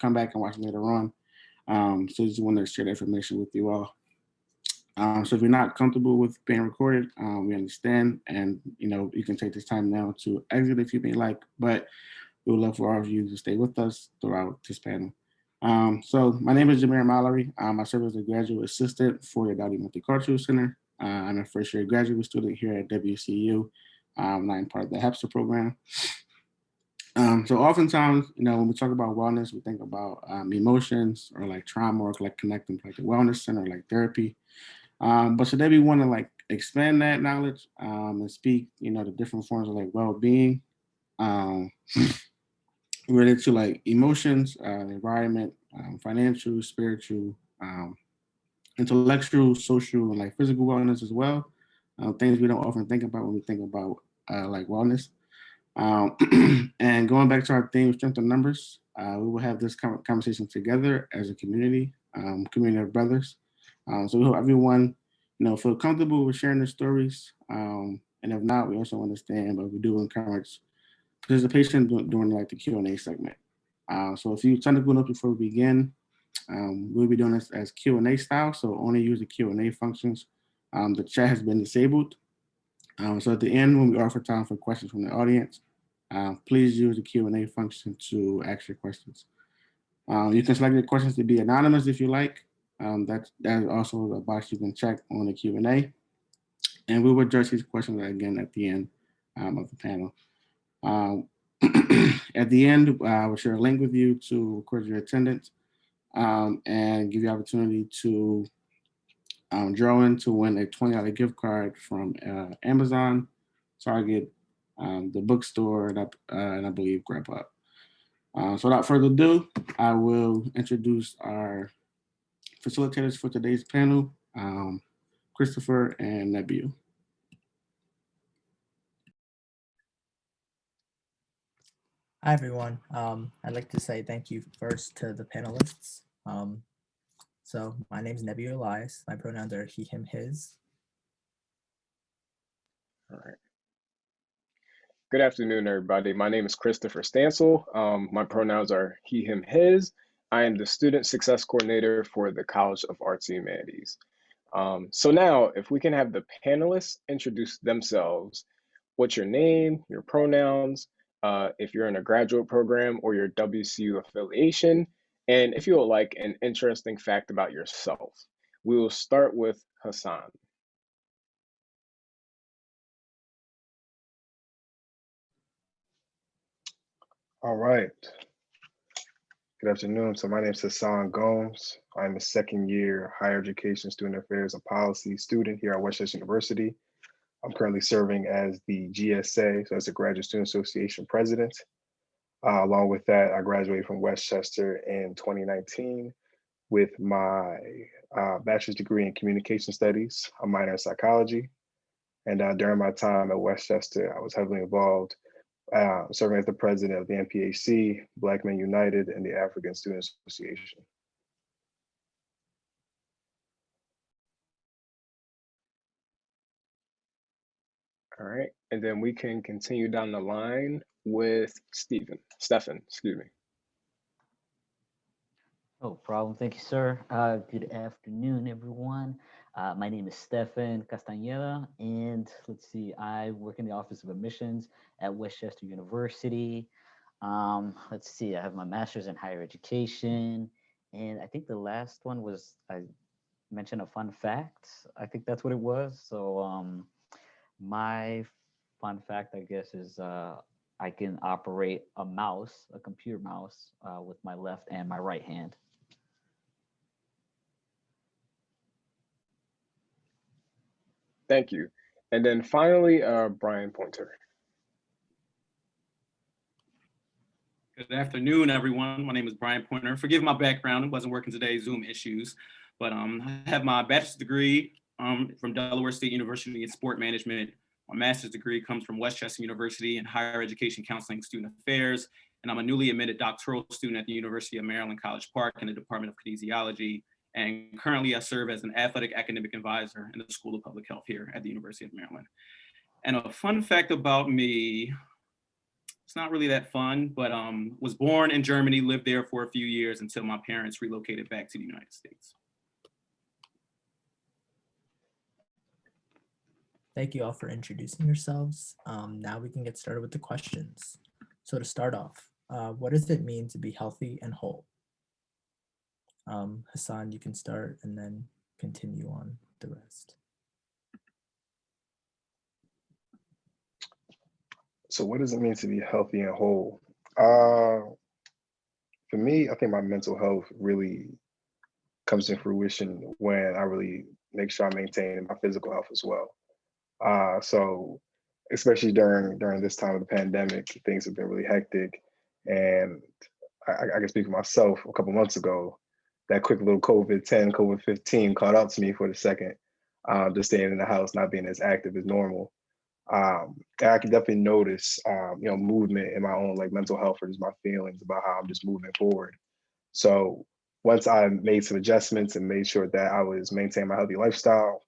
come back and watch later on. So just want to share that information with you all. So if you're not comfortable with being recorded, we understand, and you can take this time now to exit if you may like, but we would love for all of you to stay with us throughout this panel. So my name is Jamira Mallory. I serve as a graduate assistant for the Dowdy Multicultural Center. I'm a first year graduate student here at WCU. I'm part of the HEPSA program. So oftentimes, when we talk about wellness, we think about emotions or like trauma or like connecting to like the wellness center, like therapy. But today we want to like expand that knowledge and speak, the different forms of like well-being related to like emotions, environment, financial, spiritual, intellectual, social, and like physical wellness as well. Things we don't often think about when we think about like wellness. And going back to our theme, strength in numbers, we will have this conversation together as a community, community of brothers. So we hope everyone, feel comfortable with sharing their stories. And if not, we also understand, but we do encourage participation during like the Q&A segment. So if you turn the up before we begin, we'll be doing this as Q&A style, so only use the Q&A functions. The chat has been disabled. So at the end, when we offer time for questions from the audience, please use the Q&A function to ask your questions. You can select your questions to be anonymous if you like. That is also a box you can check on the Q&A. And we will address these questions again at the end of the panel. At the end, I will share a link with you to record your attendance and give you opportunity to draw in to win a $20 gift card from Amazon, Target, the bookstore, and I believe Grubhub. So without further ado, I will introduce our facilitators for today's panel, Christopher and Nebiyou. Hi, everyone. I'd like to say thank you first to the panelists. So my name is Nebiyou Elias. My pronouns are he, him, his. All right. Good afternoon, everybody. My name is Christopher Stancil. My pronouns are he, him, his. I am the Student Success Coordinator for the College of Arts and Humanities. So now, if we can have the panelists introduce themselves, what's your name, your pronouns, if you're in a graduate program or your WCU affiliation, and if you would like an interesting fact about yourself. We will start with Hassan. All right. Good afternoon. So my name is Hassan Gomes. I'm a second year higher education student affairs and policy student here at Westchester University. I'm currently serving as the GSA, so as the Graduate Student Association president. Along with that, I graduated from Westchester in 2019 with my bachelor's degree in communication studies, a minor in psychology. And during my time at Westchester, I was heavily involved serving as the president of the NPAC, Black Men United, and the African Student Association. All right, and then we can continue down the line with Stephen, excuse me. No problem. Thank you, sir. Good afternoon, everyone. My name is Stefan Castañeda, and let's see, I work in the Office of Admissions at Westchester University. Let's see, I have my master's in higher education, and I think the last one was, I mentioned a fun fact. I think that's what it was. So my fun fact, I guess, is I can operate a mouse, a computer mouse, with my left and my right hand. Thank you. And then finally, Bryan Pointer. Good afternoon, everyone. My name is Bryan Pointer. Forgive my background, it wasn't working today, Zoom issues, but I have my bachelor's degree from Delaware State University in sport management. My master's degree comes from Westchester University in higher education counseling student affairs, and I'm a newly admitted doctoral student at the University of Maryland, College Park in the Department of Kinesiology. And currently I serve as an athletic academic advisor in the School of Public Health here at the University of Maryland. And a fun fact about me, it's not really that fun, but was born in Germany, lived there for a few years until my parents relocated back to the United States. Thank you all for introducing yourselves. Now we can get started with the questions. So to start off, what does it mean to be healthy and whole? Hassan, you can start and then continue on the rest. So what does it mean to be healthy and whole? For me, I think my mental health really comes to fruition when I really make sure I maintain my physical health as well. So especially during this time of the pandemic, things have been really hectic. And I can speak for myself. A couple months ago, that quick little COVID-10, COVID-15 caught up to me for the second, just staying in the house, not being as active as normal. And I can definitely notice, movement in my own like mental health or just my feelings about how I'm just moving forward. So once I made some adjustments and made sure that I was maintaining my healthy lifestyle,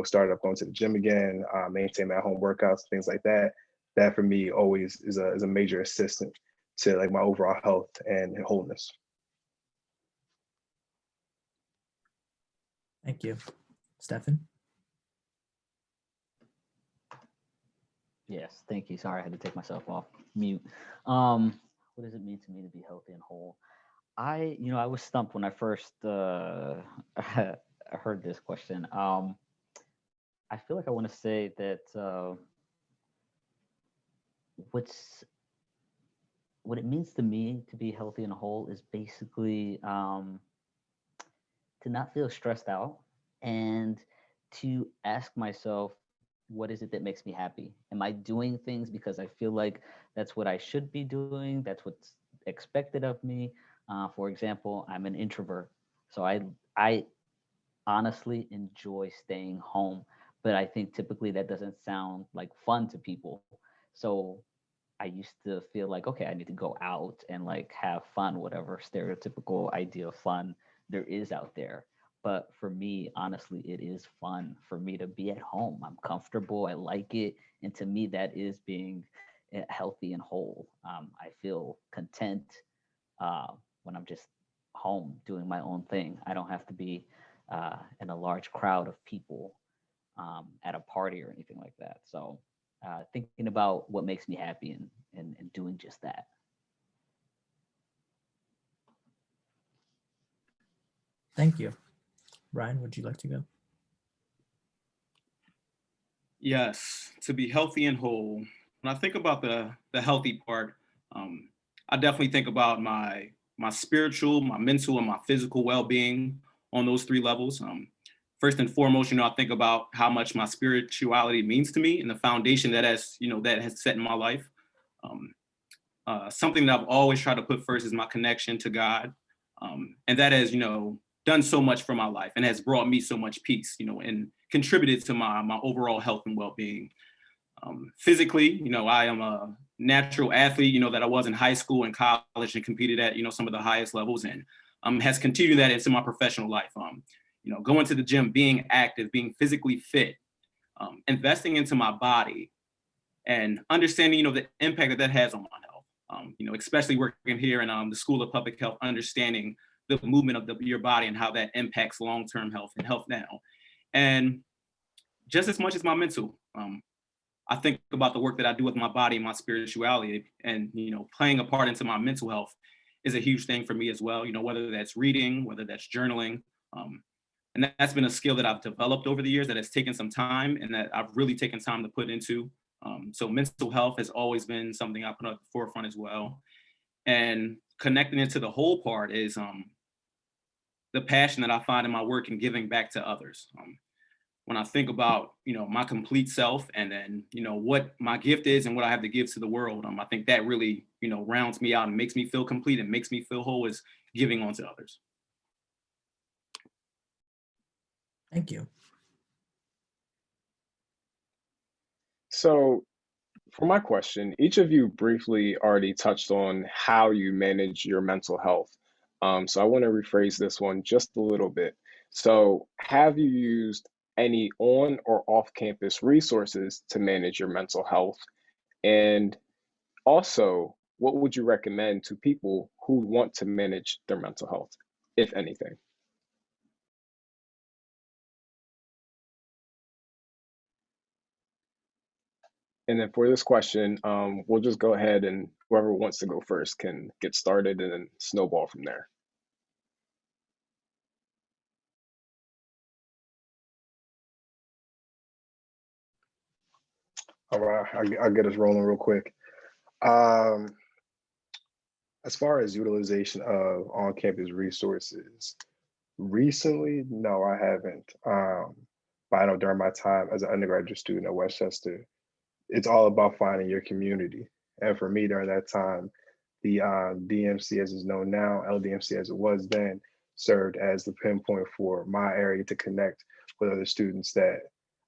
started up going to the gym again, maintain my home workouts, things like that. That for me always is a major assistant to like my overall health and wholeness. Thank you. Stefan? Yes, thank you. Sorry, I had to take myself off mute. What does it mean to me to be healthy and whole? I was stumped when I first heard this question. I feel like I want to say that what it means to me to be healthy and whole is basically to not feel stressed out and to ask myself, what is it that makes me happy? Am I doing things because I feel like that's what I should be doing? That's what's expected of me. For example, I'm an introvert, so I honestly enjoy staying home, but I think typically that doesn't sound like fun to people. So I used to feel like, okay, I need to go out and like have fun, whatever stereotypical idea of fun there is out there. But for me, honestly, it is fun for me to be at home. I'm comfortable. I like it. And to me, that is being healthy and whole. I feel content when I'm just home doing my own thing. I don't have to be in a large crowd of people at a party or anything like that. So thinking about what makes me happy and doing just that. Thank you. Ryan, would you like to go? Yes, to be healthy and whole. When I think about the healthy part, I definitely think about my spiritual, my mental, and my physical well-being on those three levels. First and foremost, I think about how much my spirituality means to me and the foundation that has set in my life. Something that I've always tried to put first is my connection to God, and that has done so much for my life and has brought me so much peace, and contributed to my overall health and well-being. Physically, I am a natural athlete, that I was in high school and college and competed at, some of the highest levels, and has continued that into my professional life. Going to the gym, being active, being physically fit, investing into my body, and understanding, the impact that has on my health. Especially working here in the School of Public Health, understanding the movement of your body and how that impacts long-term health and health now. And just as much as my mental, I think about the work that I do with my body and my spirituality, and playing a part into my mental health is a huge thing for me as well. Whether that's reading, whether that's journaling, and that's been a skill that I've developed over the years that has taken some time and that I've really taken time to put into. So mental health has always been something I put at the forefront as well. And connecting it to the whole part is the passion that I find in my work and giving back to others. When I think about, my complete self and then, what my gift is and what I have to give to the world, I think that really, rounds me out and makes me feel complete and makes me feel whole is giving on to others. Thank you. So for my question, each of you briefly already touched on how you manage your mental health. So I want to rephrase this one just a little bit. So have you used any on or off campus resources to manage your mental health? And Also, what would you recommend to people who want to manage their mental health, if anything? And then for this question, we'll just go ahead and whoever wants to go first can get started and then snowball from there. All right, I'll get us rolling real quick. As far as utilization of on-campus resources, recently, no, I haven't. But I know during my time as an undergraduate student at Westchester, it's all about finding your community. And for me during that time, the DMC as is known now, LDMC as it was then, served as the pinpoint for my area to connect with other students that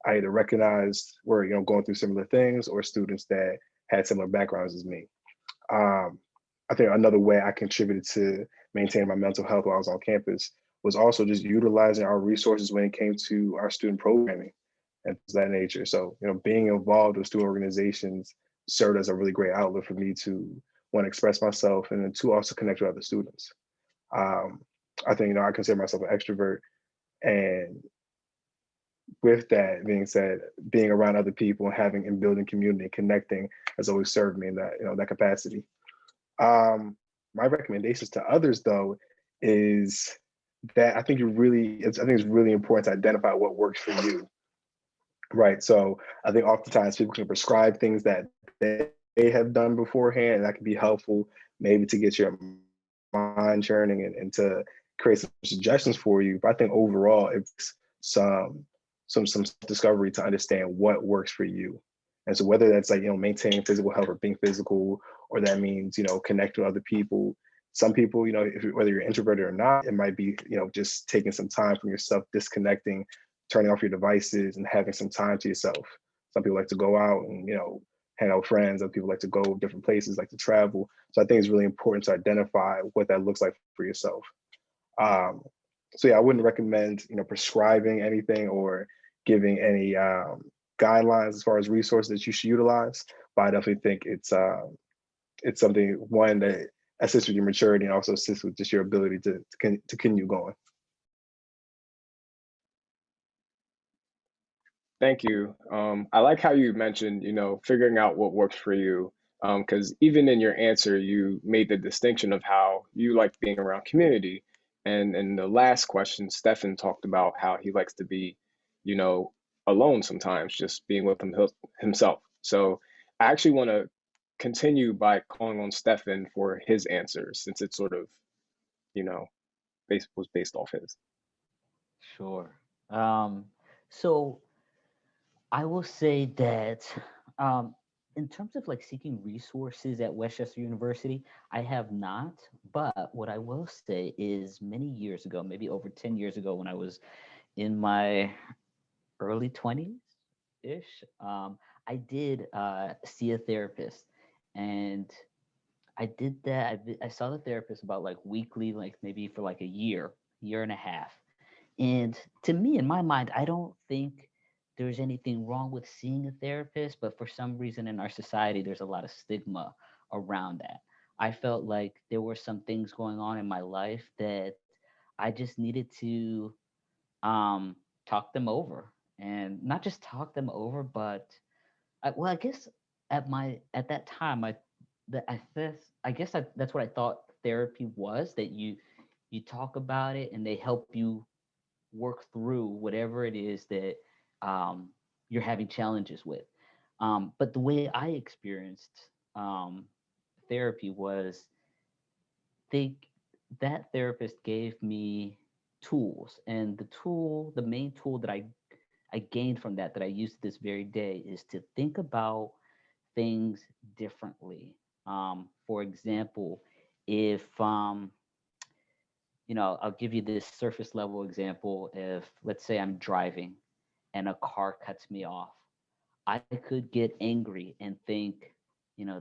I either recognized were going through similar things or students that had similar backgrounds as me. I think another way I contributed to maintain my mental health while I was on campus was also just utilizing our resources when it came to our student programming and things of that nature. So, being involved with student organizations served as a really great outlet for me to want to express myself and then to also connect with other students. I think, I consider myself an extrovert, and with that being said, being around other people and having and building community and connecting has always served me in that, that capacity. My recommendations to others though is that I think it's really important to identify what works for you. Right. So I think oftentimes people can prescribe things that they have done beforehand, and that can be helpful maybe to get your mind churning and to create some suggestions for you. But I think overall it's some discovery to understand what works for you. And so whether that's like, maintaining physical health or being physical, or that means, connecting with other people. Some people, whether you're introverted or not, it might be, just taking some time from yourself, disconnecting, turning off your devices and having some time to yourself. Some people like to go out and, hang out with friends. Other people like to go different places, like to travel. So I think it's really important to identify what that looks like for yourself. So yeah, I wouldn't recommend, prescribing anything or giving any guidelines as far as resources that you should utilize. But I definitely think it's something, one, that assists with your maturity and also assists with just your ability to continue going. Thank you. I like how you mentioned, figuring out what works for you. Because even in your answer, you made the distinction of how you like being around community. And in the last question, Stefan talked about how he likes to be, alone sometimes, just being with himself. So I actually want to continue by calling on Stefan for his answer, since it sort of, was based off his. Sure. So I will say that in terms of like seeking resources at Westchester University, I have not. But what I will say is many years ago, maybe over 10 years ago, when I was in my early 20s ish, I did see a therapist. And I did that. I saw the therapist about like weekly, like maybe for like a year and a half. And to me, in my mind, I don't think there's anything wrong with seeing a therapist, but for some reason in our society, there's a lot of stigma around that. I felt like there were some things going on in my life that I just needed to talk them over, and not just talk them over, but I guess at that time, I guess that's what I thought therapy was. That you talk about it, and they help you work through whatever it is that you're having challenges with. But the way I experienced therapy was they that therapist gave me tools, and the main tool that I gained from that I use to this very day is to think about things differently. For example, if I'll give you this surface level example. If, let's say, I'm driving and a car cuts me off, I could get angry and think,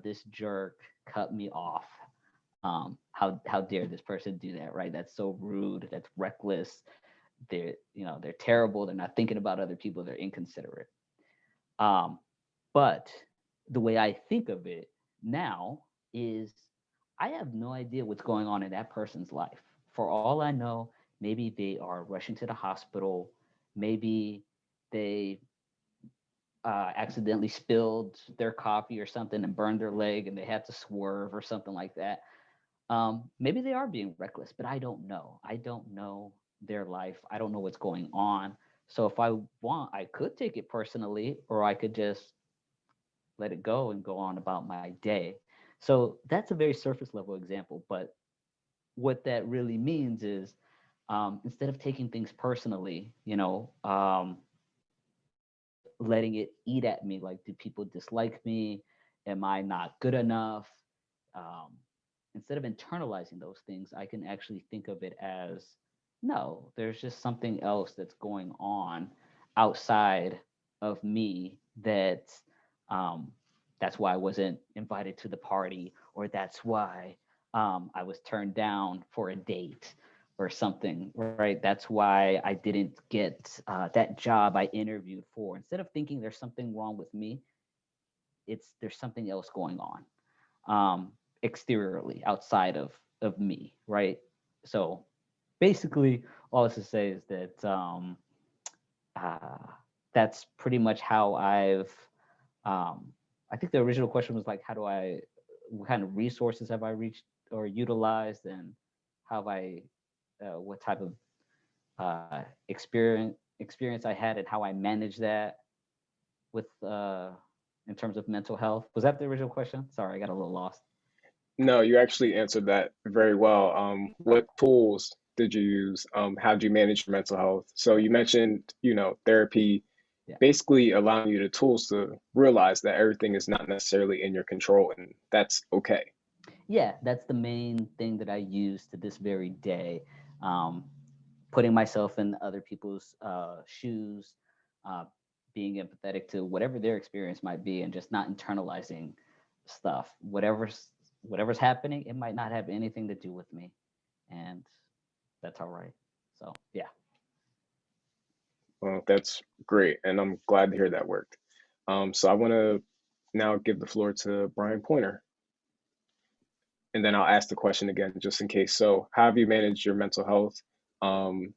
this jerk cut me off. How dare this person do that, right? That's so rude. That's reckless. They're terrible. They're not thinking about other people. They're inconsiderate. But the way I think of it, now is I have no idea what's going on in that person's life. For all I know, maybe they are rushing to the hospital. Maybe they accidentally spilled their coffee or something and burned their leg and they had to swerve or something like that. Maybe they are being reckless, but I don't know. I don't know their life. I don't know what's going on. So if I want, I could take it personally, or I could just let it go and go on about my day. So that's a very surface level example. But what that really means is instead of taking things personally, letting it eat at me, like, do people dislike me? Am I not good enough? Um, Instead of internalizing those things, I can actually think of it as no, there's just something else that's going on outside of me um, that's why I wasn't invited to the party, or that's why I was turned down for a date or something, right? That's why I didn't get that job I interviewed for. Instead of thinking there's something wrong with me, there's something else going on exteriorly outside of me, right? So basically, all this to say is that uh, that's pretty much how I've. I think the original question was like, what kind of resources have I reached or utilized, and how have what type of experience I had, and how I manage that with in terms of mental health. Was that the original question? Sorry, I got a little lost. No, you actually answered that very well. What tools did you use? How did you manage your mental health? So you mentioned, therapy Yeah. basically allowing you the tools to realize that everything is not necessarily in your control, and that's okay. Yeah, that's the main thing that I use to this very day. Um, Putting myself in other people's shoes, uh, being empathetic to whatever their experience might be, and just not internalizing stuff. Whatever's happening, it might not have anything to do with me, and that's all right. So yeah. Well, that's great, and I'm glad to hear that worked. So I want to now give the floor to Bryan Pointer, and then I'll ask the question again just in case. So, how have you managed your mental health? Um,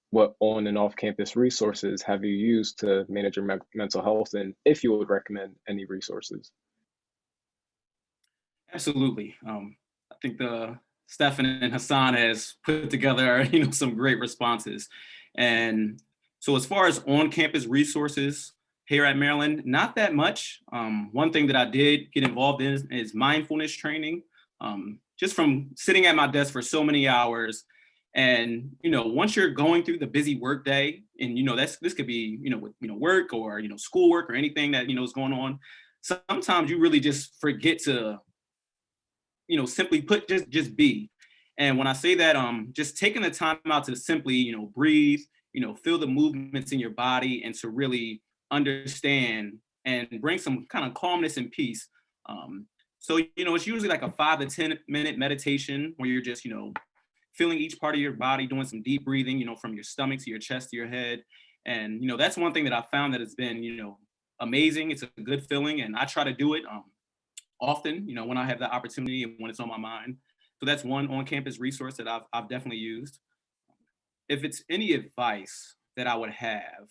what on and off campus resources have you used to manage your mental health, and if you would recommend any resources? Absolutely. I think the Stefan and Hassan has put together, some great responses. And so as far as on-campus resources here at Maryland, not that much. One thing that I did get involved in is mindfulness training. Just from sitting at my desk for so many hours. And, once you're going through the busy work day, and, this could be, with, work or, schoolwork or anything that, is going on. Sometimes you really just forget to simply put, just be. And when I say that, just taking the time out to simply, breathe, feel the movements in your body, and to really understand and bring some kind of calmness and peace. So, it's usually like a 5 to 10-minute meditation where you're just, feeling each part of your body, doing some deep breathing, from your stomach to your chest to your head. And, that's one thing that I found that has been, amazing. It's a good feeling. And I try to do it often, when I have the opportunity and when it's on my mind. So that's one on-campus resource that I've definitely used. If it's any advice that I would have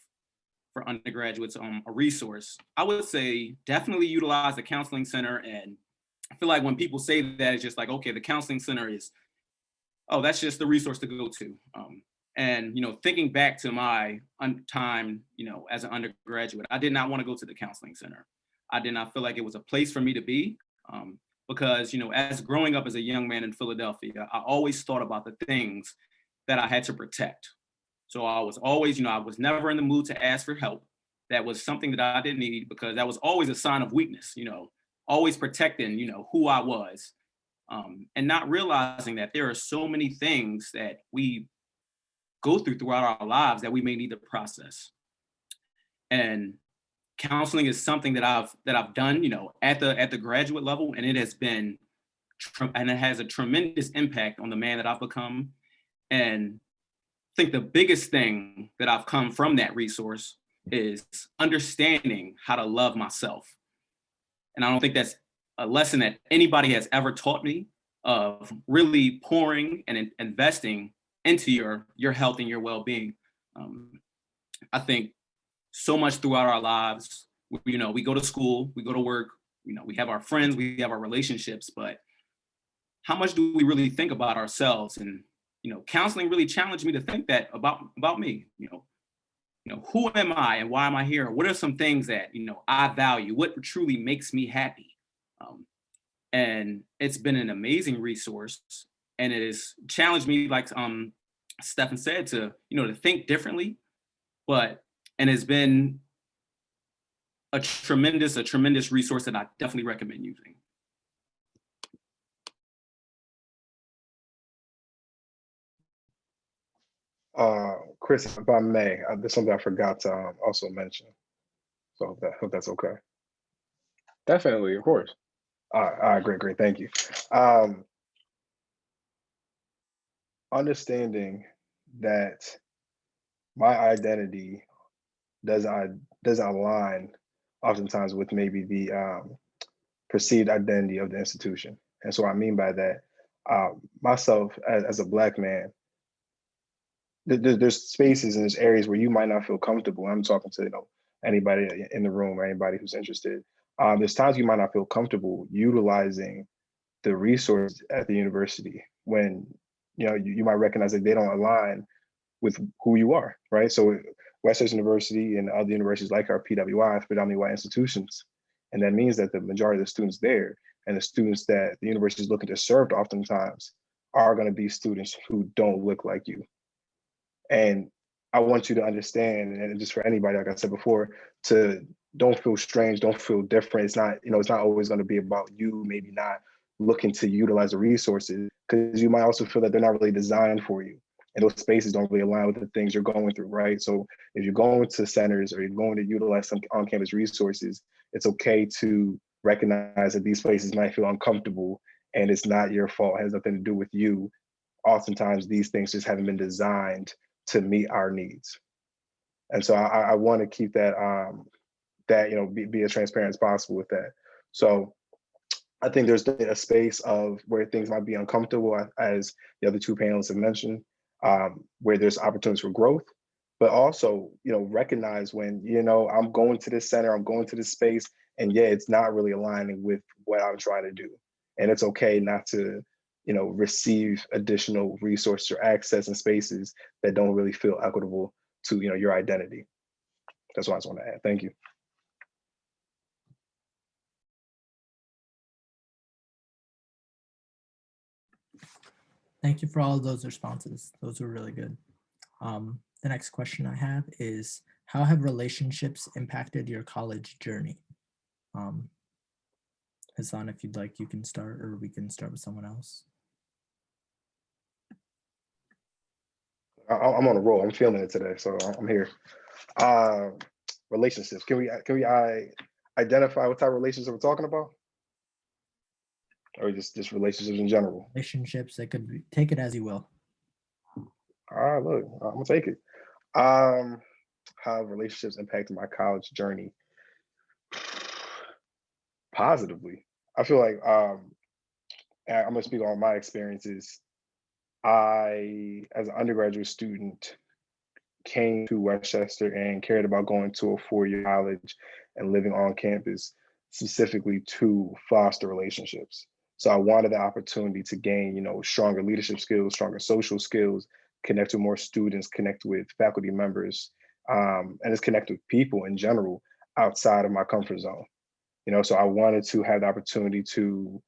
for undergraduates on a resource, I would say definitely utilize the counseling center. And I feel like when people say that, it's just like, okay, the counseling center is, oh, that's just the resource to go to. And, thinking back to my time, as an undergraduate, I did not want to go to the counseling center. I did not feel like it was a place for me to be, because, as growing up as a young man in Philadelphia, I always thought about the things that I had to protect. So I was always, I was never in the mood to ask for help. That was something that I didn't need, because that was always a sign of weakness, always protecting, who I was, and not realizing that there are so many things that we go throughout our lives that we may need to process. And counseling is something that I've done, at the graduate level, and it has been and it has a tremendous impact on the man that I've become. And I think the biggest thing that I've come from that resource is understanding how to love myself. And I don't think that's a lesson that anybody has ever taught me of really pouring and investing into your health and your well-being. I think so much throughout our lives, we go to school, we go to work, we have our friends, we have our relationships, but how much do we really think about ourselves? And counseling really challenged me to think that about me. Who am I and why am I here? What are some things that I value? What truly makes me happy? And it's been an amazing resource, and it has challenged me, like Stephen said, to to think differently. And it's been a tremendous resource that I definitely recommend using. Chris, if I may, there's something I forgot to also mention. So hope that's okay. Definitely, of course. All right, great, thank you. Understanding that my identity doesn't align oftentimes with maybe the perceived identity of the institution. And so what I mean by that, myself as a Black man, there's spaces and there's areas where you might not feel comfortable. I'm talking to anybody in the room or anybody who's interested. There's times you might not feel comfortable utilizing the resources at the university when you might recognize that they don't align with who you are, right? So Westchester University and other universities like our PWI, predominantly white institutions, and that means that the majority of the students there and the students that the university is looking to serve oftentimes are going to be students who don't look like you. And I want you to understand, and just for anybody, like I said before, to don't feel strange, don't feel different. It's not, it's not always going to be about you maybe not looking to utilize the resources, because you might also feel that they're not really designed for you. And those spaces don't really align with the things you're going through, right? So if you're going to centers or you're going to utilize some on-campus resources, it's okay to recognize that these places might feel uncomfortable and it's not your fault. It has nothing to do with you. Oftentimes these things just haven't been designed to meet our needs. And so I want to keep that, be as transparent as possible with that. So I think there's a space of where things might be uncomfortable, as the other two panelists have mentioned, where there's opportunities for growth, but also, recognize when, I'm going to this center, I'm going to this space, and it's not really aligning with what I'm trying to do. And it's okay not to, receive additional resources or access in spaces that don't really feel equitable to, your identity. That's what I just want to add. Thank you. Thank you for all of those responses. Those were really good. The next question I have is, how have relationships impacted your college journey? Hassan, if you'd like, you can start, or we can start with someone else. I'm on a roll. I'm feeling it today, so I'm here. Relationships. Can we identify what type of relationships we're talking about, or just relationships in general? Relationships. It could be, take it as you will. All right, look, I'm gonna take it. How have relationships impacted my college journey? Positively. I feel like I'm gonna speak on my experiences. I, as an undergraduate student, came to Westchester and cared about going to a four-year college and living on campus specifically to foster relationships. So I wanted the opportunity to gain, stronger leadership skills, stronger social skills, connect with more students, connect with faculty members, and just connect with people in general outside of my comfort zone. So I wanted to have the opportunity to,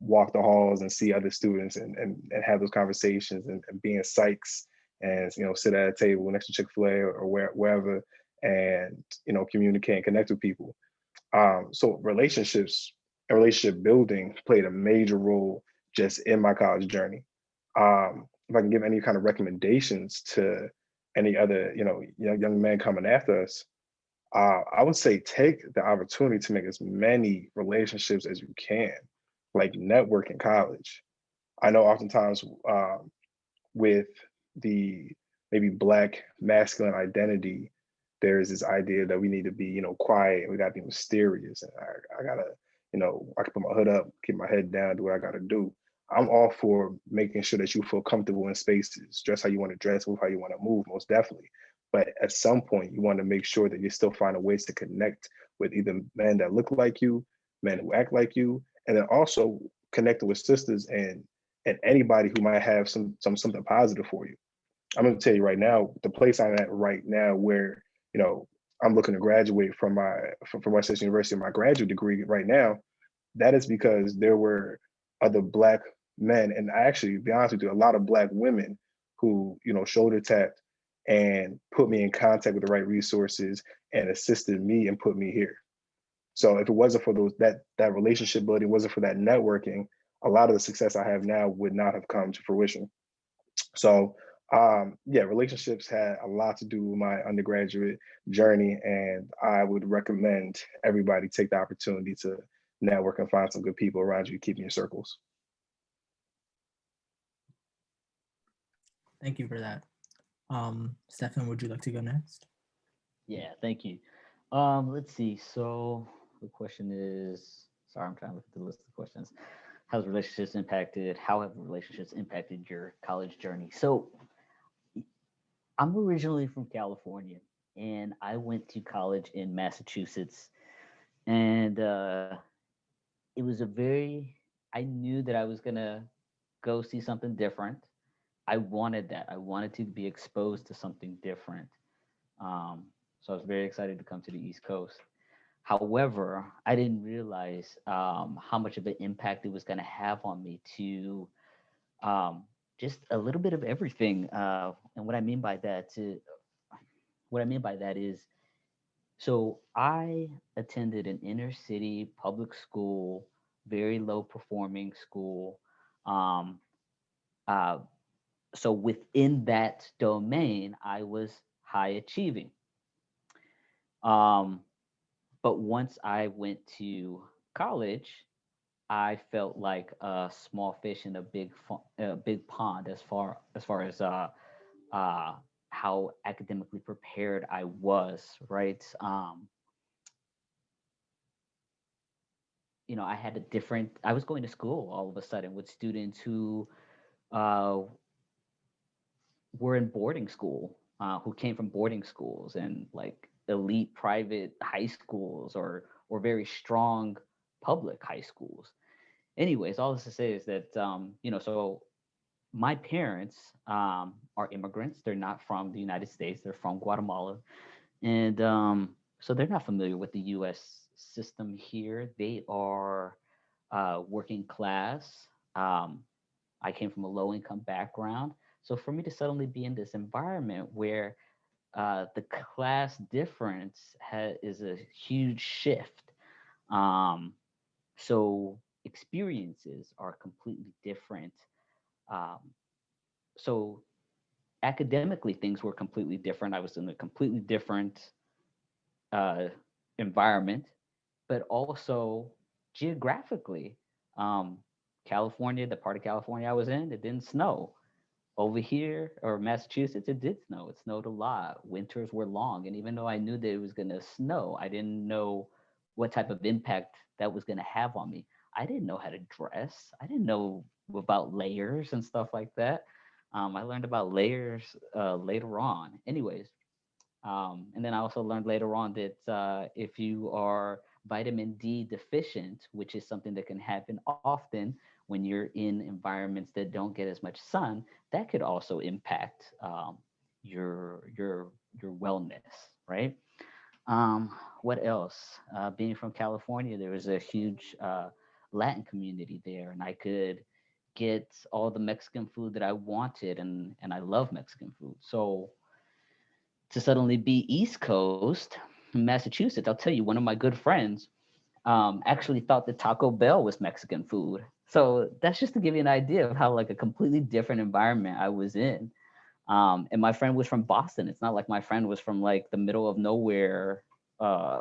walk the halls and see other students and have those conversations and be in Sykes and, sit at a table next to Chick-fil-A or wherever and, communicate and connect with people. So relationships and relationship building played a major role just in my college journey. If I can give any kind of recommendations to any other, young men coming after us, I would say take the opportunity to make as many relationships as you can, like network in college. I know oftentimes with the maybe Black masculine identity, there is this idea that we need to be, quiet and we gotta be mysterious. And I gotta, I can put my hood up, keep my head down, do what I got to do. I'm all for making sure that you feel comfortable in spaces, dress how you want to dress, move how you want to move, most definitely. But at some point, you want to make sure that you're still finding ways to connect with either men that look like you, men who act like you, and then also connecting with sisters and anybody who might have something positive for you. I'm going to tell you right now, the place I'm at right now, where I'm looking to graduate from West Chester University, my graduate degree right now. That is because there were other Black men, and I actually, to be honest with you, a lot of Black women who shoulder tapped and put me in contact with the right resources and assisted me and put me here. So if it wasn't for that relationship building, wasn't for that networking, a lot of the success I have now would not have come to fruition. So yeah, relationships had a lot to do with my undergraduate journey, and I would recommend everybody take the opportunity to network and find some good people around you, keep in your circles. Thank you for that. Stefan, would you like to go next? Yeah, thank you. Let's see. So the question is, sorry, I'm trying to look at the list of questions. How have relationships impacted your college journey? So I'm originally from California, and I went to college in Massachusetts, and it was I knew that I was gonna go see something different. I wanted that. I wanted to be exposed to something different. So I was very excited to come to the East Coast. However, I didn't realize how much of an impact it was going to have on me to just a little bit of everything. And what I mean by that is, so I attended an inner city public school, very low performing school. Um, uh, so within that domain, I was high achieving. Um, but once I went to college, I felt like a small fish in a big pond as far as uh, how academically prepared I was. Right. I had a different. I was going to school all of a sudden with students who uh, were in boarding school, who came from boarding schools and like elite private high schools or very strong public high schools. Anyways, all this to say is that so my parents are immigrants. They're not from the United States. They're from Guatemala, and so they're not familiar with the U.S. system here. They are working class. I came from a low income background. So for me to suddenly be in this environment where the class difference is a huge shift. Um, so experiences are completely different. Um, so academically, things were completely different. I was in a completely different uh, environment, but also geographically. Um, California, the part of California I was in, it didn't snow. Over here or Massachusetts, it did snow. It snowed a lot. Winters were long. And even though I knew that it was going to snow, I didn't know what type of impact that was going to have on me. I didn't know how to dress. I didn't know about layers and stuff like that. I learned about layers later on. Anyways, and then I also learned later on that if you are vitamin D deficient, which is something that can happen often when you're in environments that don't get as much sun, that could also impact your wellness, right? What else? Being from California, there was a huge Latin community there, and I could get all the Mexican food that I wanted, and I love Mexican food. So to suddenly be East Coast, Massachusetts, I'll tell you, one of my good friends actually thought that Taco Bell was Mexican food. So that's just to give you an idea of how like a completely different environment I was in. And my friend was from Boston. It's not like my friend was from like the middle of nowhere, uh,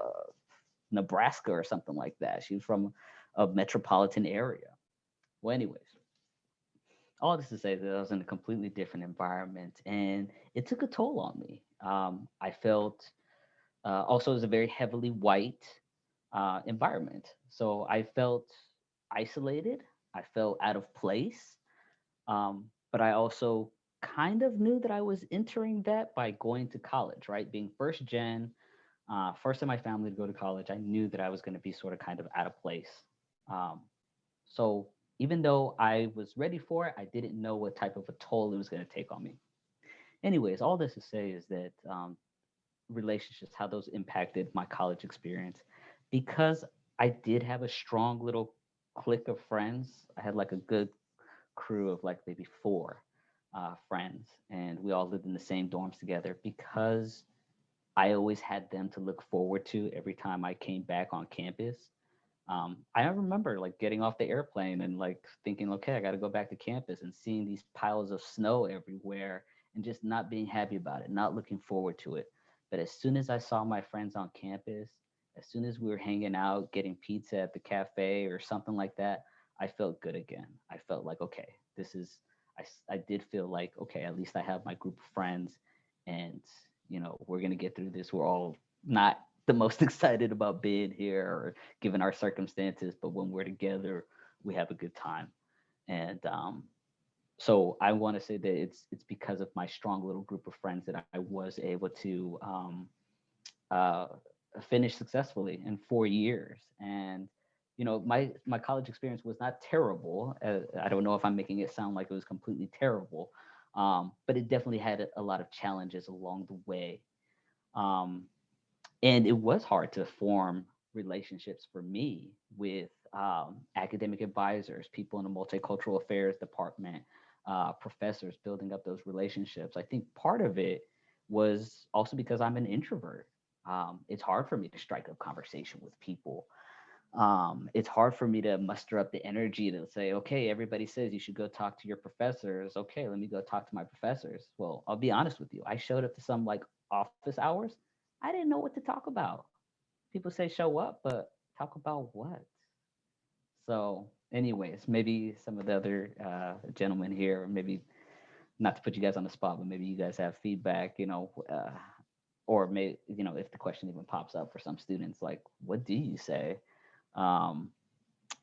Nebraska or something like that. She was from a metropolitan area. Well, anyways, all this to say that I was in a completely different environment, and it took a toll on me. I felt also as a very heavily white environment. So I felt isolated. I felt out of place. But I also kind of knew that I was entering that by going to college, right? Being first gen, first in my family to go to college, I knew that I was going to be sort of kind of out of place. Um, so even though I was ready for it, I didn't know what type of a toll it was going to take on me. Anyways, all this to say is that relationships, how those impacted my college experience, because I did have a strong little clique of friends. I had like a good crew of like maybe four friends, and we all lived in the same dorms together because I always had them to look forward to every time I came back on campus. I remember like getting off the airplane and like thinking, okay, I got to go back to campus and seeing these piles of snow everywhere and just not being happy about it, not looking forward to it. But as soon as I saw my friends on campus, as soon as we were hanging out, getting pizza at the cafe or something like that, I felt good again. I felt like, okay, this is, I did feel like, okay, at least I have my group of friends and, we're going to get through this. We're all not the most excited about being here or given our circumstances, but when we're together, we have a good time. And so I want to say that it's because of my strong little group of friends that I was able to uh, finish successfully in 4 years. And my college experience was not terrible. I don't know if I'm making it sound like it was completely terrible, but it definitely had a lot of challenges along the way. Um, and it was hard to form relationships for me with academic advisors, people in the multicultural affairs department, professors, building up those relationships. I think part of it was also because I'm an introvert. It's hard for me to strike up conversation with people. It's hard for me to muster up the energy to say, okay, everybody says you should go talk to your professors. Okay, let me go talk to my professors. Well, I'll be honest with you. I showed up to some like office hours. I didn't know what to talk about. People say show up, but talk about what? So, anyways, maybe some of the other gentlemen here, maybe not to put you guys on the spot, but maybe you guys have feedback, or maybe, if the question even pops up for some students, like, what do you say um,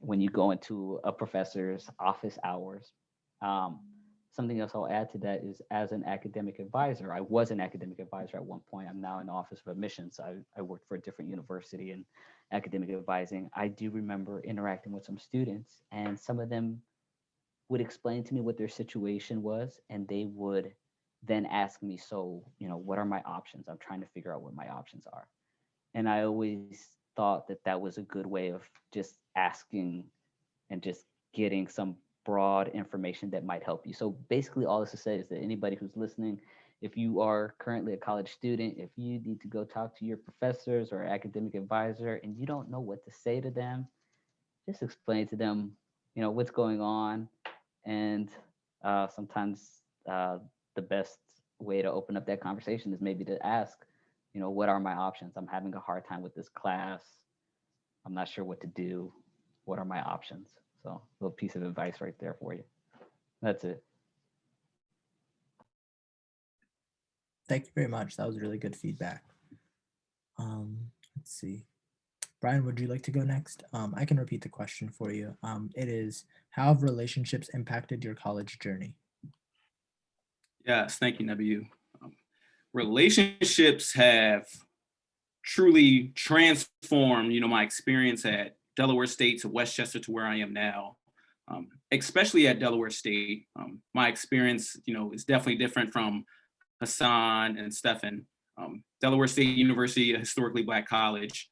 when you go into a professor's office hours? Um, Something else I'll add to that is as an academic advisor, I was an academic advisor at one point. I'm now in the Office of Admissions. I worked for a different university in academic advising. I do remember interacting with some students, and some of them would explain to me what their situation was, and they would then ask me, so, what are my options? I'm trying to figure out what my options are. And I always thought that that was a good way of just asking and just getting some broad information that might help you. So basically all this to say is that anybody who's listening, if you are currently a college student, if you need to go talk to your professors or academic advisor and you don't know what to say to them, just explain to them, what's going on. And sometimes the best way to open up that conversation is maybe to ask, what are my options? I'm having a hard time with this class. I'm not sure what to do. What are my options? So a little piece of advice right there for you. That's it. Thank you very much. That was really good feedback. Let's see. Bryan, would you like to go next? I can repeat the question for you. It is, how have relationships impacted your college journey? Yes, thank you, Nebiyou. Relationships have truly transformed, my experience at Delaware State to Westchester to where I am now. Especially at Delaware State, my experience, is definitely different from Hassan and Stefan. Delaware State University, a historically Black college,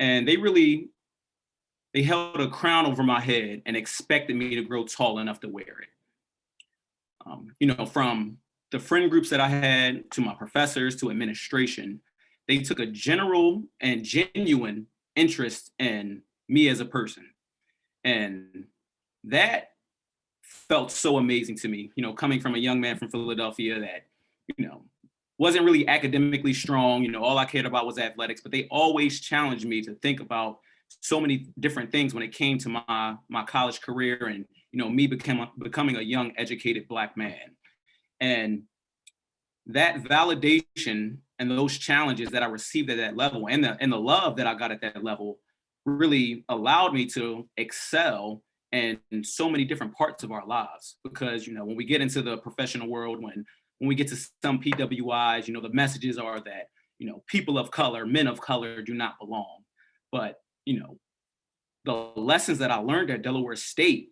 and they held a crown over my head and expected me to grow tall enough to wear it. From the friend groups that I had to my professors to administration, they took a general and genuine interest in me as a person. And that felt so amazing to me, coming from a young man from Philadelphia that, wasn't really academically strong. All I cared about was athletics, but they always challenged me to think about so many different things when it came to my college career and, me becoming a young, educated Black man. And that validation and those challenges that I received at that level and the love that I got at that level really allowed me to excel in so many different parts of our lives. Because, when we get into the professional world, when we get to some PWIs, the messages are that, people of color, men of color do not belong. But, the lessons that I learned at Delaware State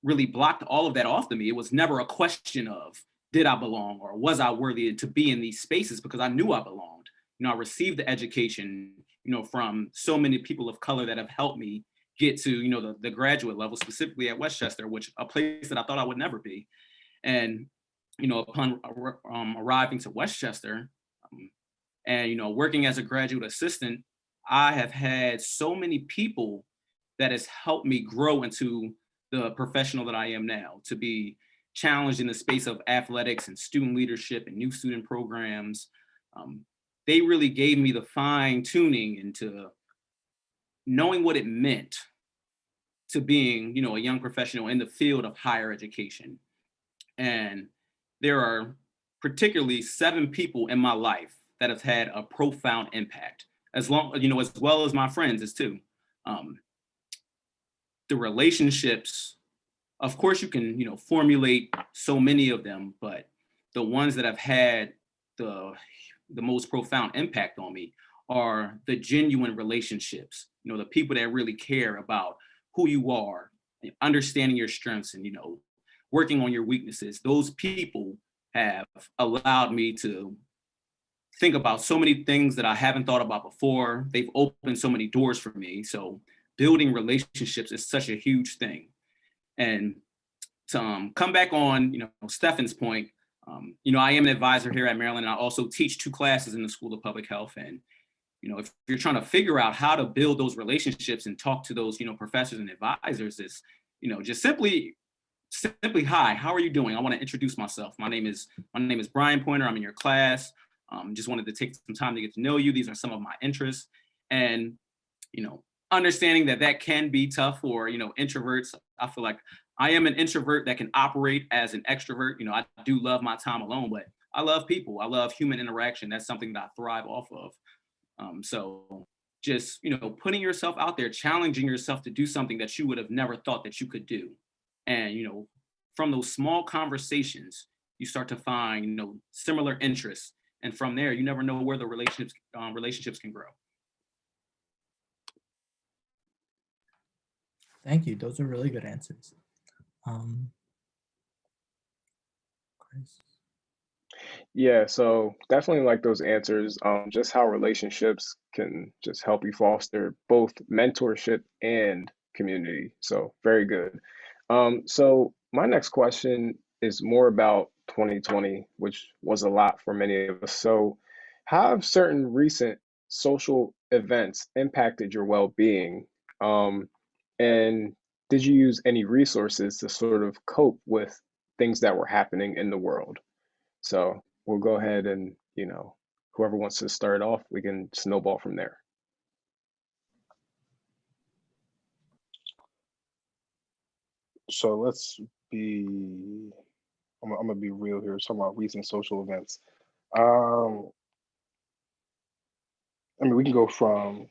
really blocked all of that off to me. It was never a question of, did I belong or was I worthy to be in these spaces, because I knew I belonged. I received the education, from so many people of color that have helped me get to, the graduate level, specifically at Westchester, which a place that I thought I would never be. And, upon arriving to Westchester and, working as a graduate assistant, I have had so many people that has helped me grow into the professional that I am now, to be challenged in the space of athletics and student leadership and new student programs. They really gave me the fine tuning into knowing what it meant to being, a young professional in the field of higher education. And there are particularly 7 people in my life that have had a profound impact, as well as my friends as too. The relationships, of course, you can, formulate so many of them, but the ones that have had the most profound impact on me are the genuine relationships, the people that really care about who you are, understanding your strengths, and, working on your weaknesses. Those people have allowed me to think about so many things that I haven't thought about before. They've opened so many doors for me. So building relationships is such a huge thing. And to come back on, Stefan's point, I am an advisor here at Maryland. And I also teach 2 classes in the School of Public Health. And, if you're trying to figure out how to build those relationships and talk to those, professors and advisors, is, just simply, hi, how are you doing? I want to introduce myself. My name is Bryan Pointer. I'm in your class. Just wanted to take some time to get to know you. These are some of my interests. And, understanding that can be tough for, introverts. I feel like I am an introvert that can operate as an extrovert. I do love my time alone, but I love people. I love human interaction. That's something that I thrive off of. So just, putting yourself out there, challenging yourself to do something that you would have never thought that you could do. And, from those small conversations, you start to find, similar interests. And from there, you never know where the relationships can grow. Thank you. Those are really good answers. Chris? Yeah, so definitely like those answers, just how relationships can just help you foster both mentorship and community. So very good. So my next question is more about 2020, which was a lot for many of us. So how have certain recent social events impacted your well-being? And did you use any resources to sort of cope with things that were happening in the world? So we'll go ahead and, whoever wants to start off, we can snowball from there. So I'm gonna be real here. Talking about recent social events. We can go from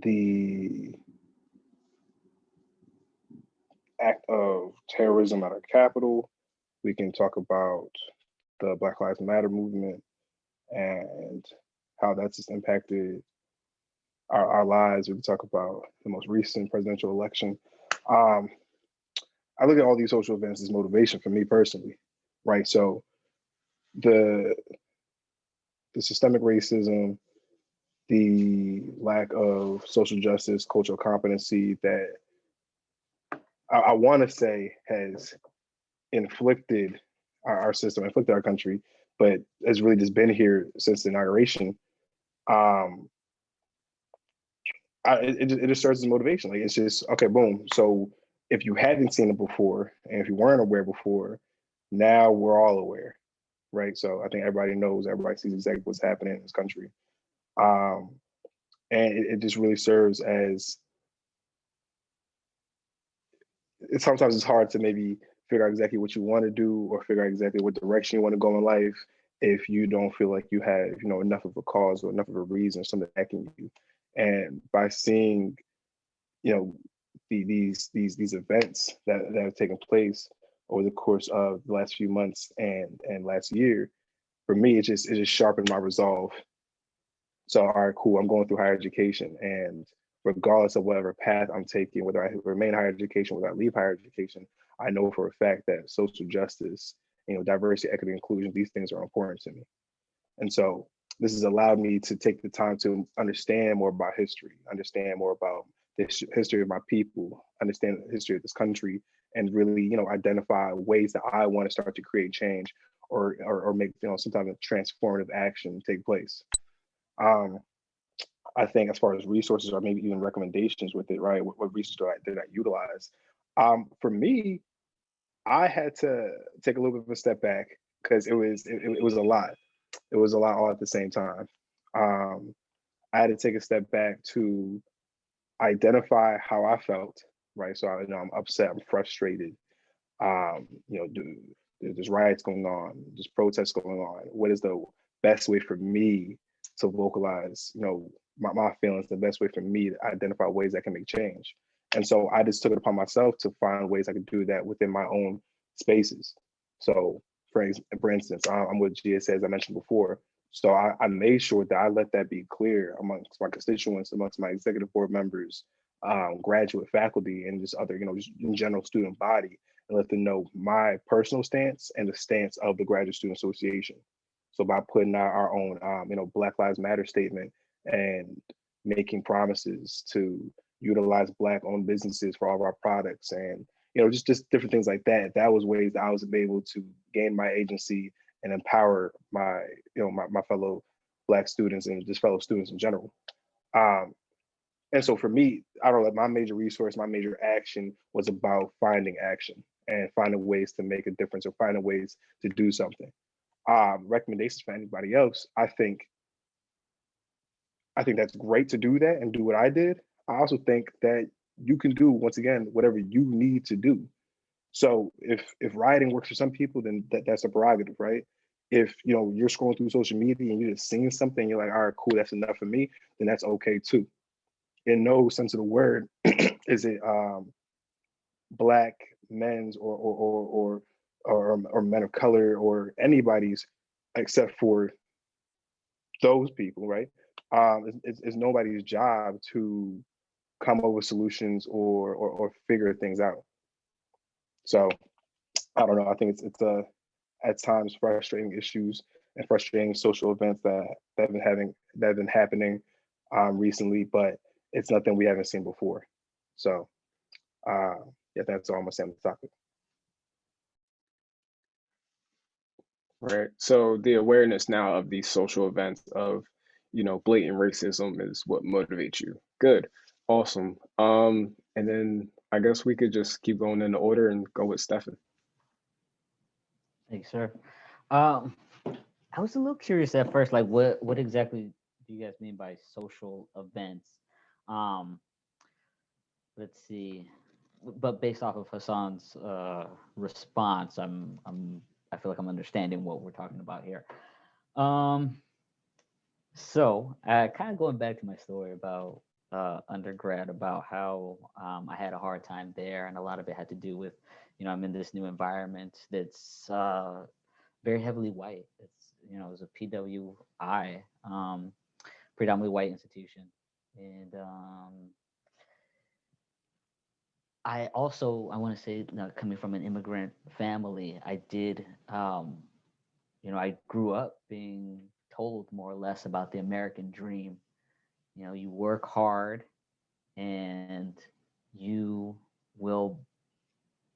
the act of terrorism at our Capitol. We can talk about the Black Lives Matter movement and how that's just impacted our lives. We can talk about the most recent presidential election. I look at all these social events as motivation for me personally, right? So the systemic racism, the lack of social justice, cultural competency that I want to say has inflicted our system, inflicted our country, but has really just been here since the inauguration. It just serves as motivation. Like, it's just, okay, boom. So if you hadn't seen it before, and if you weren't aware before, now we're all aware, right? So I think everybody knows, everybody sees exactly what's happening in this country. And it just really serves as, sometimes it's hard to maybe figure out exactly what you want to do or figure out exactly what direction you want to go in life if you don't feel like you have, enough of a cause or enough of a reason, something backing you. And by seeing, you know, these events that have taken place over the course of the last few months and last year, for me, it just sharpened my resolve. So, all right, cool, I'm going through higher education, and regardless of whatever path I'm taking, whether I remain in higher education, whether I leave higher education, I know for a fact that social justice, diversity, equity, inclusion, these things are important to me. And so this has allowed me to take the time to understand more about history, understand more about the history of my people, understand the history of this country, and really, identify ways that I want to start to create change or make, some type of transformative action take place. Um, I think as far as resources or maybe even recommendations with it, right? What resources did I utilize? For me, I had to take a little bit of a step back because it was a lot. It was a lot all at the same time. Um, I had to take a step back to identify how I felt, right? So I'm upset, I'm frustrated. There's riots going on, there's protests going on. What is the best way for me to vocalize, my feelings? The best way for me to identify ways that can make change. And so I just took it upon myself to find ways I could do that within my own spaces. So, for instance, I'm with GSA, as I mentioned before. So I made sure that I let that be clear amongst my constituents, amongst my executive board members, graduate faculty, and just other, just in general student body, and let them know my personal stance and the stance of the Graduate Student Association. So by putting out our own, Black Lives Matter statement and making promises to utilize Black-owned businesses for all of our products, and just different things like that. That was ways that I was able to gain my agency and empower my fellow Black students and just fellow students in general. And so for me, I don't know, my major resource, my major action was about finding action and finding ways to make a difference or finding ways to do something. Recommendations for anybody else, I think that's great to do that and do what I did. I also think that you can do, once again, whatever you need to do. So if rioting works for some people, then that's a prerogative, right? If you're scrolling through social media and you're just seeing something, you're like, all right, cool, that's enough for me, then that's okay too. In no sense of the word is it Black men's or men of color or anybody's, except for those people, right? It's nobody's job to come up with solutions or figure things out. So I don't know. I think it's at times frustrating issues and frustrating social events that have been happening recently, but it's nothing we haven't seen before. So yeah, that's all I'm gonna say on the topic. Right. So the awareness now of these social events of, blatant racism is what motivates you. Good. Awesome. And then I guess we could just keep going in the order and go with Stefan. Thanks, sir. Um, I was a little curious at first, like what exactly do you guys mean by social events? Um, let's see. But based off of Hassan's response, I feel like I'm understanding what we're talking about here. Um, so kind of going back to my story about undergrad, about how I had a hard time there, and a lot of it had to do with, I'm in this new environment that's very heavily white. It was a PWI, predominantly white institution, and I want to say, coming from an immigrant family, I did, I grew up being told more or less about the American dream. You work hard and you will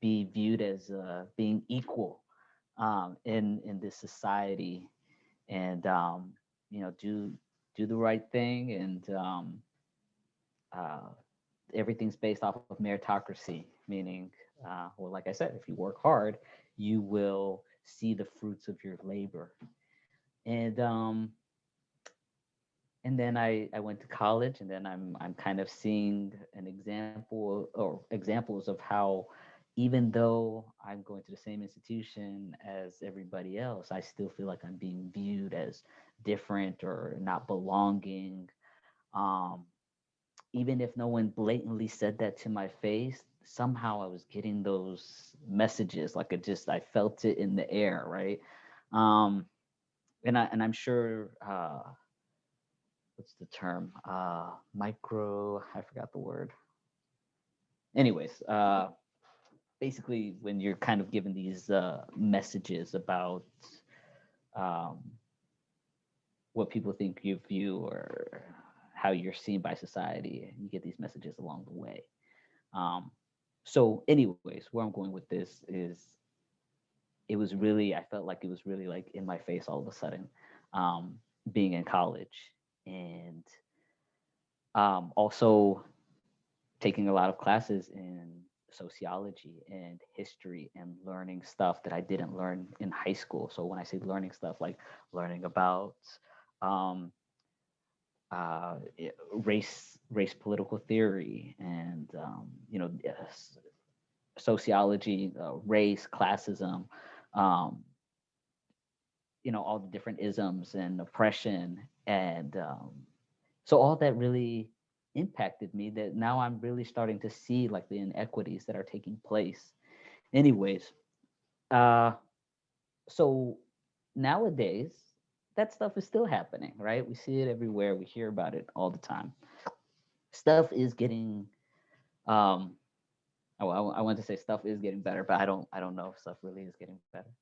be viewed as being equal in this society, and do the right thing, and everything's based off of meritocracy, meaning, well, like I said, if you work hard, you will see the fruits of your labor. And then I went to college, and then I'm kind of seeing an example or examples of how, even though I'm going to the same institution as everybody else, I still feel like I'm being viewed as different or not belonging. even if no one blatantly said that to my face, somehow I was getting those messages. Like I felt it in the air, right? And I'm sure, what's the term? I forgot the word. Anyways, basically when you're kind of given these messages about what people think of you or how you're seen by society, you get these messages along the way. So anyways, where I'm going with this is I felt like it was really like in my face all of a sudden, being in college, and also taking a lot of classes in sociology and history and learning stuff that I didn't learn in high school. So when I say learning stuff, like learning about race political theory, and sociology, race, classism, all the different isms and oppression, and so all that really impacted me, that now I'm really starting to see like the inequities that are taking place. Anyways, so nowadays that stuff is still happening, right? We see it everywhere, we hear about it all the time. Stuff is getting I want to say stuff is getting better, but I don't know if stuff really is getting better.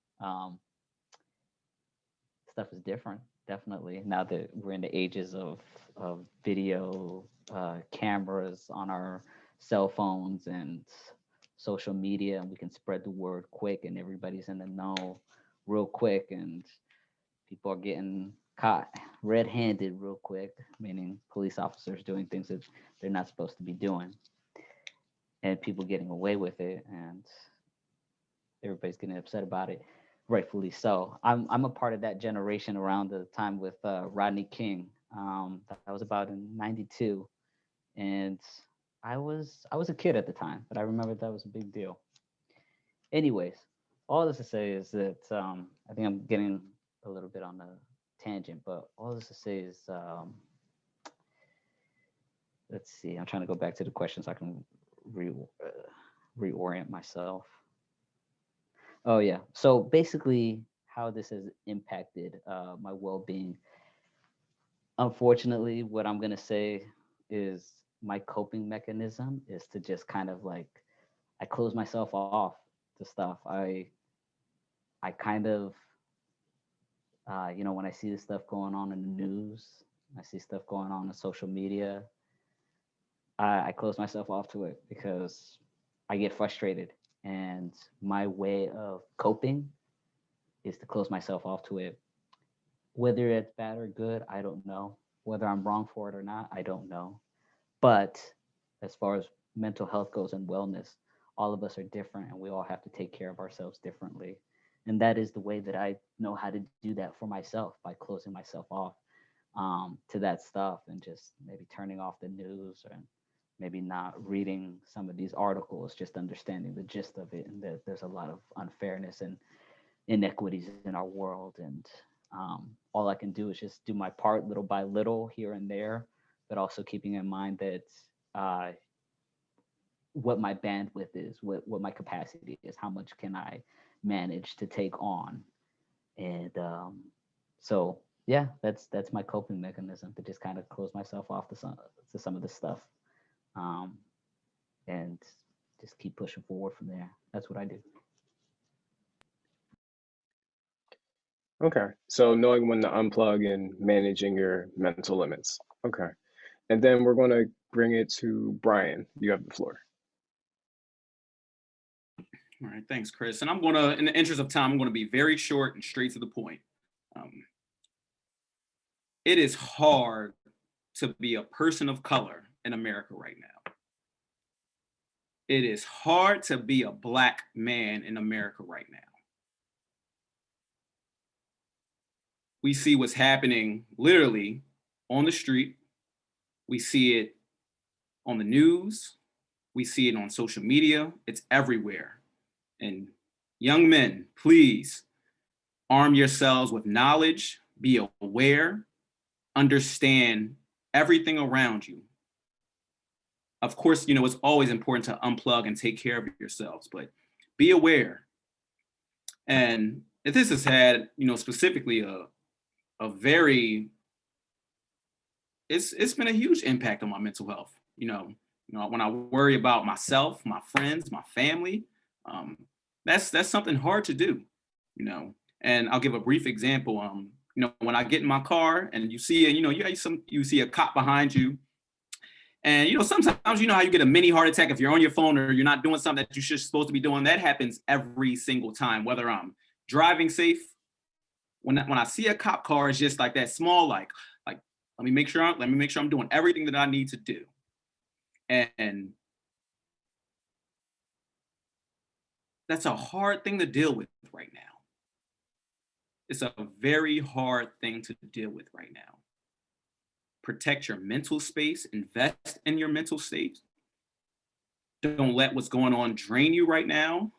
Stuff is different, definitely, now that we're in the ages of video cameras on our cell phones and social media, and we can spread the word quick, and everybody's in the know real quick, and people are getting caught red-handed real quick, meaning police officers doing things that they're not supposed to be doing, and people getting away with it, and everybody's getting upset about it, rightfully so. I'm a part of that generation around the time with Rodney King. That was about in '92, and I was a kid at the time, but I remember that was a big deal. Anyways, all this to say is that I think I'm getting a little bit on a tangent, but all this to say is, let's see, I'm trying to go back to the questions so I can reorient myself. Oh yeah, so basically how this has impacted my well-being. Unfortunately, what I'm gonna say is my coping mechanism is to just kind of like, I close myself off to stuff. I kind of, when I see this stuff going on in the news, I see stuff going on social media, I close myself off to it because I get frustrated. And my way of coping is to close myself off to it. Whether it's bad or good, I don't know. Whether I'm wrong for it or not, I don't know. But as far as mental health goes and wellness, all of us are different, and we all have to take care of ourselves differently. And that is the way that I know how to do that for myself, by closing myself off to that stuff, and just maybe turning off the news, or maybe not reading some of these articles, just understanding the gist of it, and that there's a lot of unfairness and inequities in our world. And all I can do is just do my part little by little here and there, but also keeping in mind that what my bandwidth is, what my capacity is, how much can I manage to take on. And so yeah, that's my coping mechanism, to just kind of close myself off to some of the stuff, and just keep pushing forward from there. That's what I do. Okay, so knowing when to unplug and managing your mental limits. Okay, and then we're going to bring it to Bryan. You have the floor. All right, thanks, Chris. And I'm going to, in the interest of time, I'm going to be very short and straight to the point. It is hard to be a person of color in America right now. It is hard to be a Black man in America right now. We see what's happening literally on the street. We see it on the news. We see it on social media. It's everywhere. And young men, please arm yourselves with knowledge, be aware, understand everything around you. of course, it's always important to unplug and take care of yourselves, but be aware. And if this has had, specifically a very, it's been a huge impact on my mental health. When I worry about myself, my friends, my family, that's something hard to do, And I'll give a brief example. When I get in my car and you see, you see a cop behind you, and sometimes how you get a mini heart attack if you're on your phone or you're not doing something that you're supposed to be doing. That happens every single time, whether I'm driving safe. When I see a cop car, it's just like that small, like let me make sure I'm doing everything that I need to do. And that's a hard thing to deal with right now. It's a very hard thing to deal with right now. Protect your mental space, invest in your mental state. Don't let what's going on drain you right now.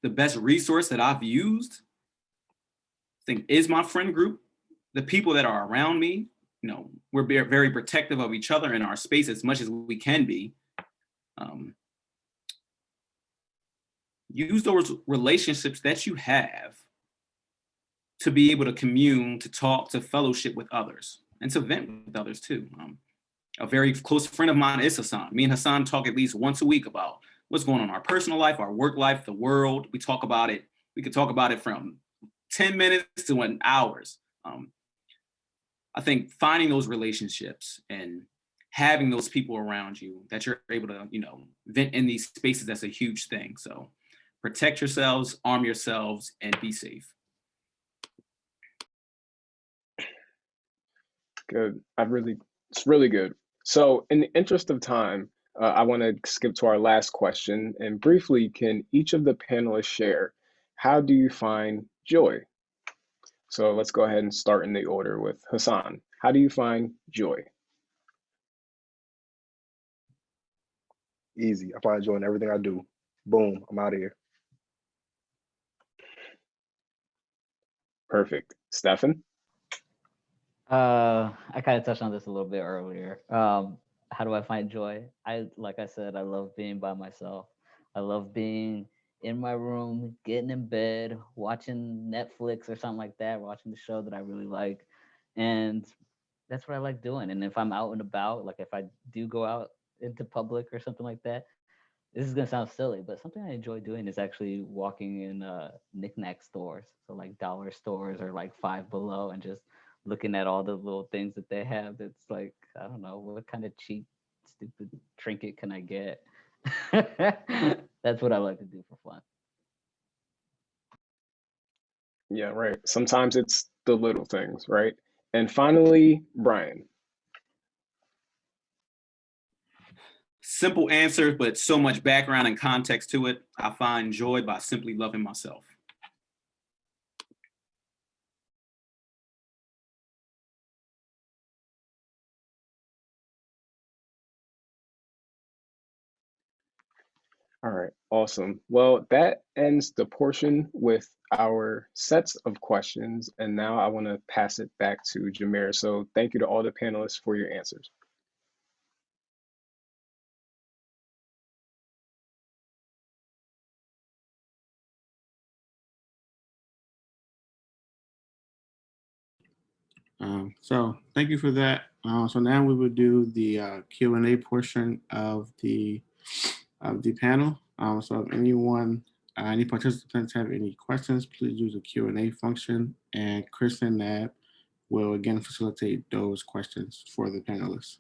The best resource that I've used, I think, is my friend group. The people that are around me, we're very protective of each other in our space as much as we can be. Use those relationships that you have to be able to commune, to talk, to fellowship with others, and to vent with others too. A very close friend of mine is Hassan. Me and Hassan talk at least once a week about what's going on in our personal life, our work life, the world. We talk about it. We could talk about it from 10 minutes to hours. I think finding those relationships and having those people around you that you're able to, vent in these spaces, that's a huge thing. So protect yourselves, arm yourselves, and be safe. Good. It's really good. So in the interest of time, I want to skip to our last question, and briefly, can each of the panelists share, how do you find joy? So let's go ahead and start in the order with Hassan. How do you find joy? Easy. I find joy in everything I do. Boom, I'm out of here. Perfect. Stefan? I kind of touched on this a little bit earlier. How do I find joy? Like I said, I love being by myself. I love being in my room, getting in bed, watching Netflix or something like that, watching the show that I really like. And that's what I like doing. And if I'm out and about, like if I do go out into public or something like that, this is gonna sound silly, but something I enjoy doing is actually walking in knickknack stores. So like dollar stores or like Five Below, and just looking at all the little things that they have. It's like, I don't know, what kind of cheap, stupid trinket can I get? That's what I like to do for fun. Yeah, right. Sometimes it's the little things, right? And finally, Bryan. Simple answer, but so much background and context to it. I find joy by simply loving myself. All right, awesome. Well, that ends the portion with our sets of questions. And now I want to pass it back to Jamira. So thank you to all the panelists for your answers. So thank you for that. So now we will do the Q&A portion of the panel. So if anyone, any participants have any questions, please use the Q&A function, and Chris and Nab will again facilitate those questions for the panelists.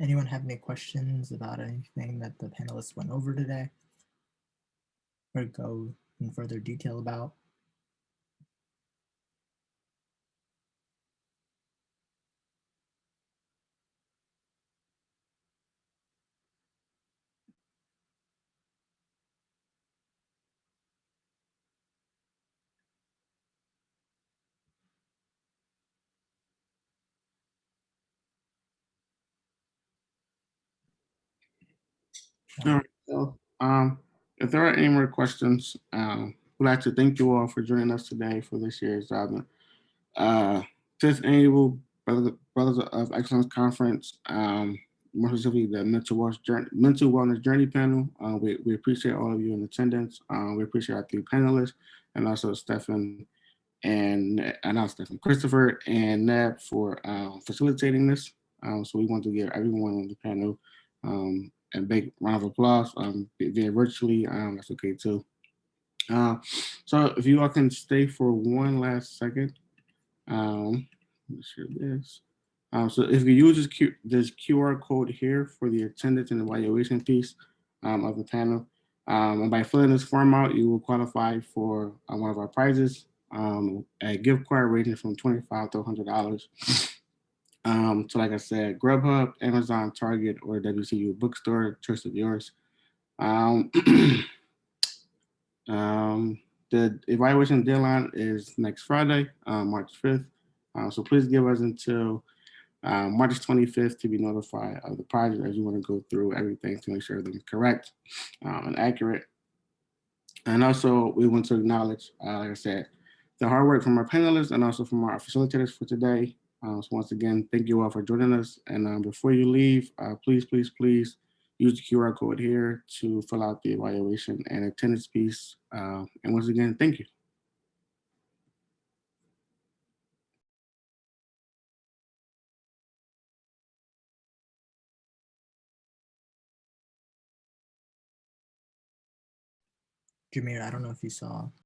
Anyone have any questions about anything that the panelists went over today? Or go in further detail about? All right. So, if there are any more questions, we'd like to thank you all for joining us today for this year's fifth annual Brothers of Excellence Conference. More specifically, the Mental Wellness Journey panel. We appreciate all of you in attendance. We appreciate our three panelists, and also Stefan and not Stefan, Christopher and Neb for facilitating this. So we want to give everyone on the panel a big round of applause. Via virtually, that's okay too. So if you all can stay for one last second. Let's share this. So if you use this QR code here for the attendance and evaluation piece of the panel, and by filling this form out, you will qualify for one of our prizes, a gift card ranging from $25 to $100. So like I said, Grubhub, Amazon, Target, or WCU bookstore, choice of yours. The evaluation deadline is next Friday, March 5th. So please give us until March 25th to be notified of the project as you want to go through everything to make sure everything's correct and accurate. And also, we want to acknowledge, like I said, the hard work from our panelists and also from our facilitators for today. So once again, thank you all for joining us. And before you leave, please use the QR code here to fill out the evaluation and attendance piece. And once again, thank you. Jamira, I don't know if you saw